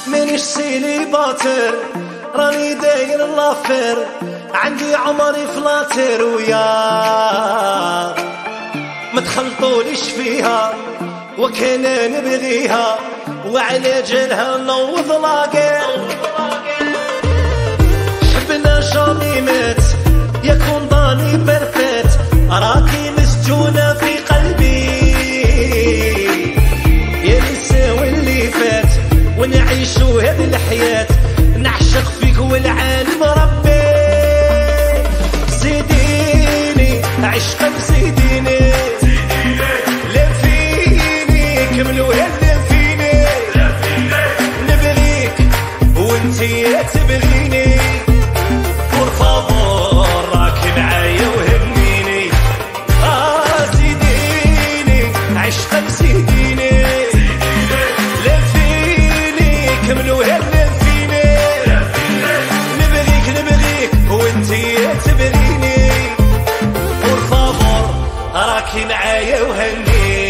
مانيش سيليباتير، راني داير لافير، عندي عمري فلاتير ويا ما تخلطوليش فيها، وكان نبغيها وعلى جالها نوض لاقير. حبنا جامي مات يكون ضاني بيرفيت، راكي مسجونة في قلبي يا نساوي اللي فات، ونعيشو هذه الحياة نعشق فيك والعالم ربي. زيديني عشقا زيديني، لا فيني كملوا هلا فيني، نبغيك وانتي تبغيني، بور فابور راكي معايا وهنيني. زيديني عشقا زيديني، لا فيني كملوا هلا فيني، نبغيك وانتي تبغيني، بور فابور راكي معايا وهنيني.